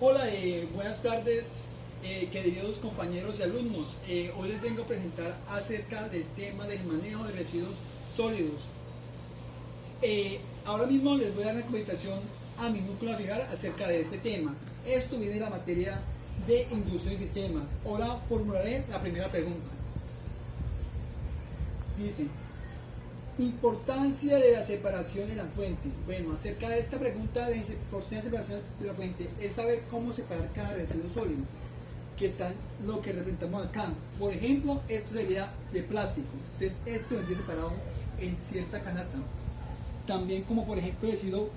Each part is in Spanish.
Hola, buenas tardes, queridos compañeros y alumnos. Hoy les vengo a presentar acerca del tema del manejo de residuos sólidos. Ahora mismo les voy a dar una comunicación a mi núcleo final acerca de este tema. Esto viene de la materia de inducción y sistemas. Ahora formularé la primera pregunta. Dice: importancia de la separación de la fuente. Bueno, acerca de esta pregunta, la importancia de la separación de la fuente es saber cómo separar cada residuo sólido, que está lo que representamos acá. Por ejemplo, esto sería de plástico, entonces esto vendría separado en cierta canasta. También como por ejemplo residuo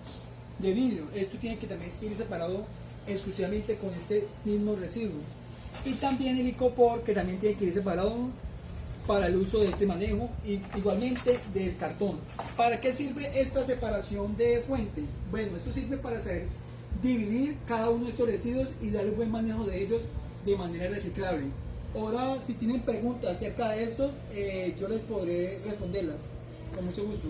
de vidrio, esto tiene que también ir separado exclusivamente con este mismo residuo. Y también el icopor, que también tiene que ir separado para el uso de este manejo, y igualmente del cartón. ¿Para qué sirve esta separación de fuente? Bueno, esto sirve para saber dividir cada uno de estos residuos y darle buen manejo de ellos de manera reciclable. Ahora, si tienen preguntas acerca de esto, yo les podré responderlas con mucho gusto.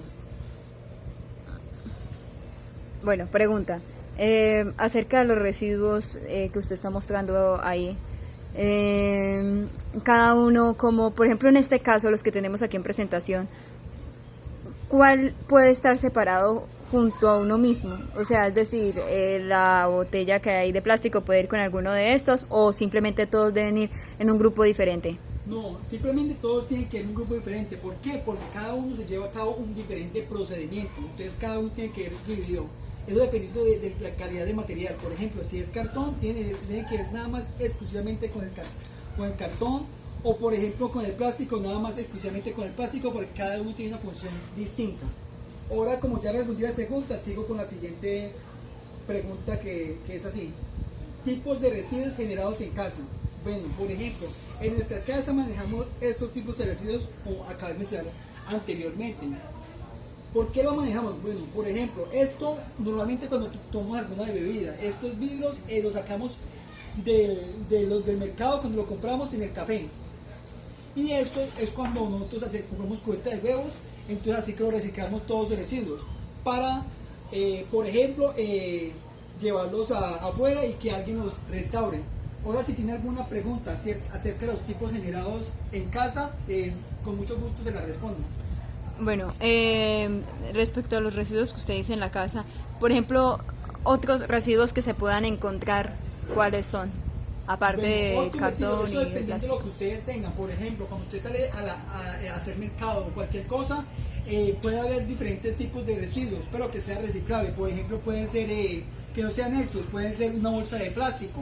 Bueno, pregunta. Acerca de los residuos que usted está mostrando ahí. Cada uno, como por ejemplo en este caso los que tenemos aquí en presentación, ¿cuál puede estar separado junto a uno mismo? O sea, es decir, la botella que hay de plástico puede ir con alguno de estos, o simplemente todos deben ir en un grupo diferente. No, simplemente todos tienen que ir en un grupo diferente. ¿Por qué? Porque cada uno se lleva a cabo un diferente procedimiento, entonces cada uno tiene que ir dividido. Eso dependiendo de la calidad de material. Por ejemplo, si es cartón, tiene que ir nada más exclusivamente con el cartón, o por ejemplo con el plástico, nada más exclusivamente con el plástico, porque cada uno tiene una función distinta. Ahora, como ya respondí a la pregunta, sigo con la siguiente pregunta, que es así: tipos de residuos generados en casa. Bueno, por ejemplo, en nuestra casa manejamos estos tipos de residuos como acabé de mencionar anteriormente. ¿Por qué lo manejamos? Bueno, por ejemplo, esto normalmente cuando tomamos alguna bebida, estos vidrios los sacamos del mercado cuando lo compramos en el café. Y esto es cuando nosotros compramos cubeta de huevos, entonces así que lo reciclamos todos los residuos para, por ejemplo, llevarlos afuera y que alguien los restaure. Ahora, si tiene alguna pregunta acerca de los tipos generados en casa, con mucho gusto se la respondo. Bueno, respecto a los residuos que usted dice en la casa, por ejemplo, otros residuos que se puedan encontrar, ¿cuáles son? Aparte de cartón eso y dependiendo de plástico. lo que ustedes tengan. Por ejemplo, cuando usted sale a hacer mercado o cualquier cosa, puede haber diferentes tipos de residuos, pero que sea reciclable. Por ejemplo, pueden ser, que no sean estos, pueden ser una bolsa de plástico,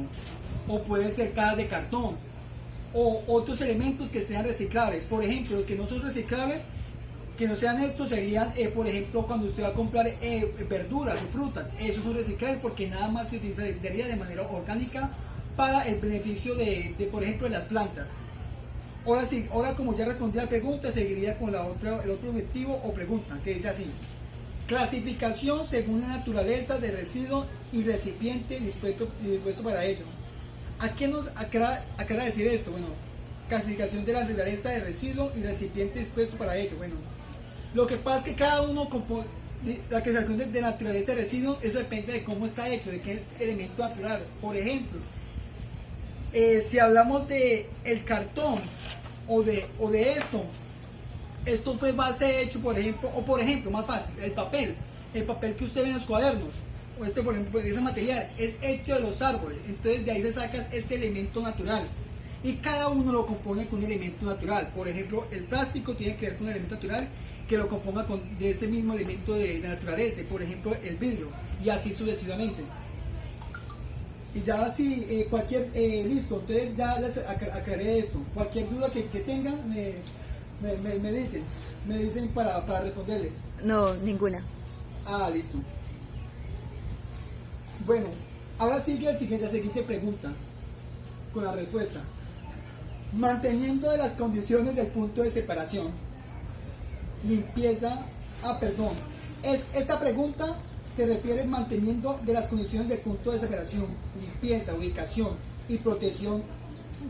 o pueden ser cajas de cartón, o otros elementos que sean reciclables. Por ejemplo, los que no son reciclables, que no sean estos, serían, por ejemplo, cuando usted va a comprar verduras o frutas, esos son reciclables porque nada más se utilizaría de manera orgánica para el beneficio por ejemplo, de las plantas. Ahora sí, ahora como ya respondí a la pregunta, seguiría con el otro objetivo o pregunta, que dice así: clasificación según la naturaleza de residuo y recipiente dispuesto para ello. ¿A qué nos aclara decir esto? Bueno, clasificación de la naturaleza de residuo y recipiente dispuesto para ello. Bueno, lo que pasa es que cada uno la clasificación de naturaleza de residuos, eso depende de cómo está hecho, de qué elemento natural. Por ejemplo, si hablamos de el cartón o de esto fue base hecho, por ejemplo, o por ejemplo, más fácil, el papel que usted ve en los cuadernos, o por ejemplo, ese material es hecho de los árboles, entonces de ahí se saca este elemento natural. Y cada uno lo compone con un elemento natural. Por ejemplo, el plástico tiene que ver con un elemento natural que lo componga de ese mismo elemento de naturaleza. Por ejemplo, el vidrio, y así sucesivamente. Y ya así, listo, entonces ya les aclaré esto. Cualquier duda que tengan, me dicen para responderles. No, ninguna. Ah, listo. Bueno, ahora sigue la siguiente pregunta con la respuesta: manteniendo de las condiciones del punto de separación, limpieza, esta pregunta se refiere manteniendo de las condiciones del punto de separación, limpieza, ubicación y protección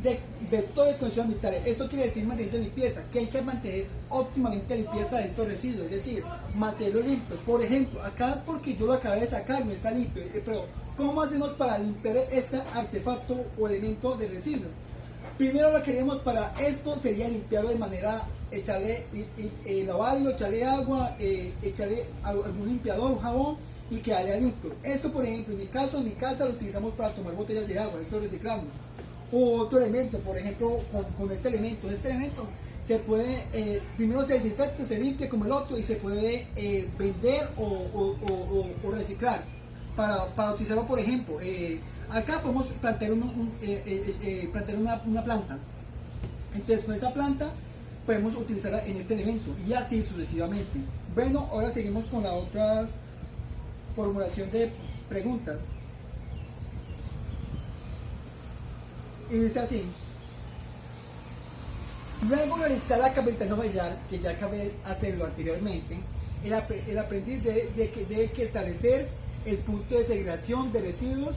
de vectores de condiciones ambientales. Esto quiere decir manteniendo limpieza, que hay que mantener óptimamente la limpieza de estos residuos, es decir, mantenerlos limpios. Por ejemplo, acá, porque yo lo acabé de sacar, no está limpio, pero ¿cómo hacemos para limpiar este artefacto o elemento de residuo? Primero lo que queremos para esto sería limpiarlo de manera, lavarlo, echarle agua, echarle algún limpiador, un jabón y quedaría limpio. Esto, por ejemplo, en mi caso, en mi casa lo utilizamos para tomar botellas de agua, esto lo reciclamos. O otro elemento, por ejemplo, con este elemento se puede, primero se desinfecta, se limpia como el otro y se puede vender o reciclar para utilizarlo. Por ejemplo, acá podemos plantear, una planta, entonces con esa planta podemos utilizarla en este elemento y así sucesivamente. Bueno, ahora seguimos con la otra formulación de preguntas. Y dice así: luego de realizar la capacitación familiar, que ya acabé de hacerlo anteriormente, el aprendiz debe que establecer el punto de segregación de residuos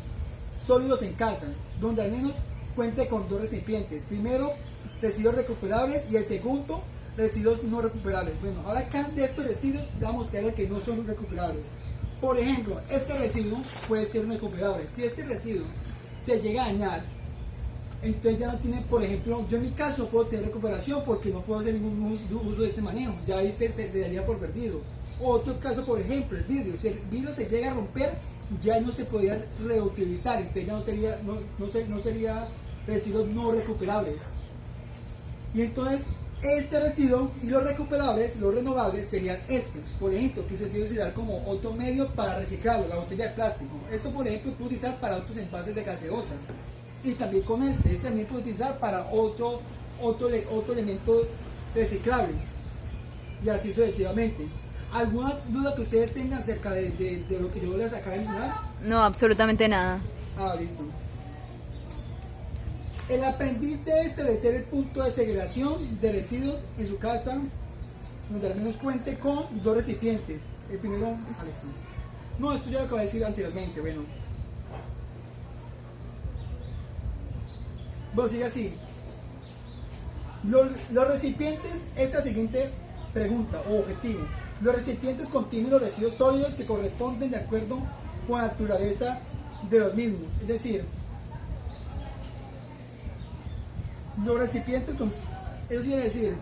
sólidos en casa, donde al menos cuente con 2 recipientes. Primero, residuos recuperables y el segundo, residuos no recuperables. Bueno, ahora acá de estos residuos vamos a mostrar que no son recuperables. Por ejemplo, este residuo puede ser recuperable. Si este residuo se llega a dañar, entonces ya no tiene, por ejemplo, yo en mi caso no puedo tener recuperación porque no puedo hacer ningún uso de este manejo, ya ahí se daría por perdido. Otro caso, por ejemplo, el vidrio. Si el vidrio se llega a romper, ya no se podría reutilizar, entonces ya no sería residuos no recuperables. Y entonces este residuo y los recuperables, los renovables, serían estos. Por ejemplo, que se puede utilizar como otro medio para reciclarlo, la botella de plástico. Esto, por ejemplo, puede utilizar para otros envases de gaseosa. Y también con este también puede utilizar para otro elemento reciclable. Y así sucesivamente. ¿Alguna duda que ustedes tengan acerca de lo que yo les acabo de mencionar? No, absolutamente nada. Ah, listo. El aprendiz debe establecer el punto de segregación de residuos en su casa, donde al menos cuente con 2 recipientes. El primero, listo. No, esto ya lo acabo de decir anteriormente, bueno. Bueno, sigue así. Los recipientes, es la siguiente pregunta o objetivo. Los recipientes contienen los residuos sólidos que corresponden de acuerdo con la naturaleza de los mismos. Es decir, los recipientes, eso quiere decir,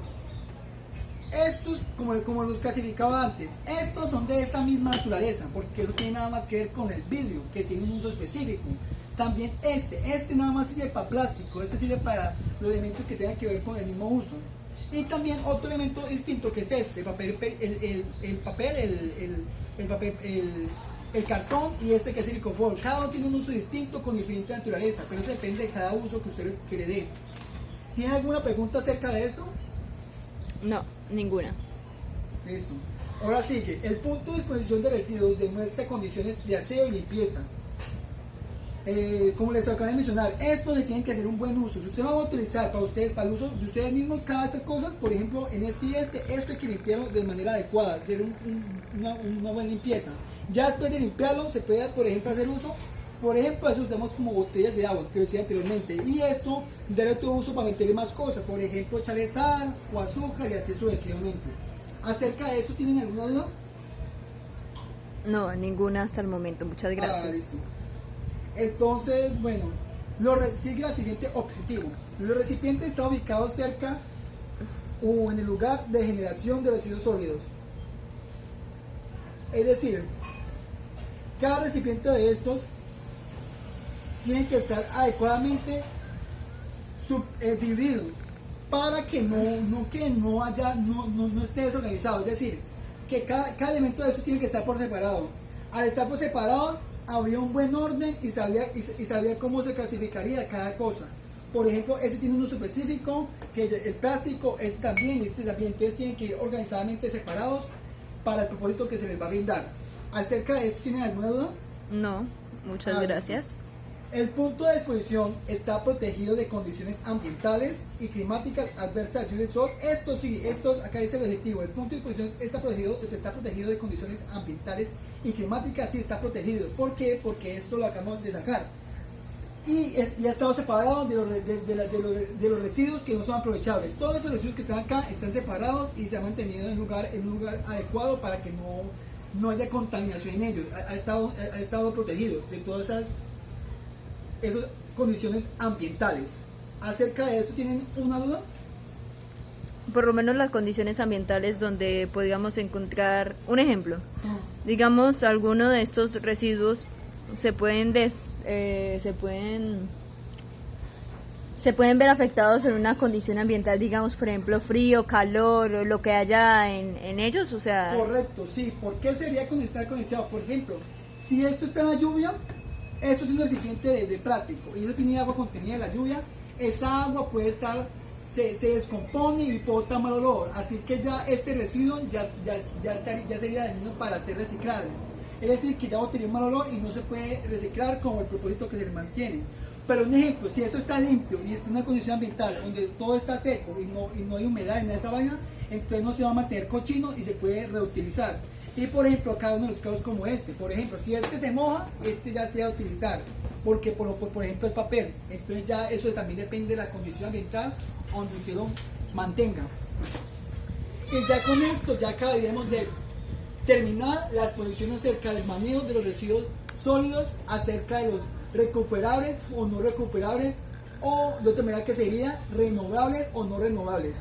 estos, como los clasificaba antes, estos son de esta misma naturaleza, porque eso tiene nada más que ver con el vidrio, que tiene un uso específico. También este nada más sirve para plástico, este sirve para los elementos que tengan que ver con el mismo uso. Y también otro elemento distinto que es este, el cartón y este que es el icopor. Cada uno tiene un uso distinto con diferente naturaleza, pero eso depende de cada uso que usted le dé. ¿Tiene alguna pregunta acerca de esto? No, ninguna. Listo. Ahora sigue. El punto de disposición de residuos demuestra condiciones de aseo y limpieza. Como les acabo de mencionar, estos le tienen que hacer un buen uso. Si usted va a utilizar para ustedes, para el uso de ustedes mismos, cada de estas cosas, por ejemplo, en esto hay que limpiarlo de manera adecuada, hacer una buena limpieza. Ya después de limpiarlo, se puede, por ejemplo, hacer uso. Por ejemplo, eso usamos como botellas de agua, que decía anteriormente. Y esto, darle otro uso para meterle más cosas. Por ejemplo, echarle sal o azúcar y así sucesivamente. ¿Acerca de esto tienen alguna duda? No, ninguna hasta el momento. Muchas gracias. Listo. Entonces, bueno, sigue el siguiente objetivo. Los recipientes están ubicados cerca o en el lugar de generación de residuos sólidos. Es decir, cada recipiente de estos tiene que estar adecuadamente dividido para que no esté desorganizado. Es decir, que cada elemento de eso tiene que estar por separado. Al estar por separado, habría un buen orden y sabría cómo se clasificaría cada cosa. Por ejemplo, este tiene un uso específico, que el plástico, este también, entonces tienen que ir organizadamente separados para el propósito que se les va a brindar. ¿Acerca de esto tienen alguna duda? No, muchas gracias. Sí. El punto de exposición está protegido de condiciones ambientales y climáticas adversas lluvia del sol. Acá dice el objetivo. El punto de exposición está protegido de condiciones ambientales y climáticas, sí está protegido. ¿Por qué? Porque esto lo acabamos de sacar. Y ha estado separado de los residuos que no son aprovechables. Todos los residuos que están acá están separados y se han mantenido en un lugar adecuado para que no haya contaminación en ellos, ha estado protegidos de todas esas condiciones ambientales. Acerca de esto, ¿tienen una duda? Por lo menos las condiciones ambientales donde podríamos encontrar un ejemplo. Digamos, alguno de estos residuos se pueden ver afectados en una condición ambiental, digamos, por ejemplo, frío, calor, o lo que haya en ellos, o sea... Correcto, sí. ¿Por qué sería estar condensado? Por ejemplo, si esto está en la lluvia, esto es un recipiente de plástico y eso tiene agua contenida en la lluvia, esa agua puede estar, se descompone y bota mal olor, así que ya este residuo ya sería dañino para ser reciclable. Es decir, que ya botaría un mal olor y no se puede reciclar como el propósito que se le mantiene. Pero un ejemplo, si esto está limpio y está en una condición ambiental donde todo está seco y no hay humedad en esa vaina, entonces no se va a mantener cochino y se puede reutilizar. Y por ejemplo, cada uno de los casos como este, por ejemplo, si este se moja, este ya se va a utilizar, porque por ejemplo es papel, entonces ya eso también depende de la condición ambiental donde usted lo mantenga. Y ya con esto ya acabaríamos de terminar la exposición acerca del manejo de los residuos sólidos, acerca de los recuperables o no recuperables, o de otra manera que sería renovables o no renovables.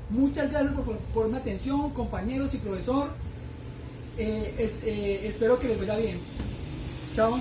Muchas gracias por mi atención, compañeros y profesor. Espero que les vaya bien. Chao.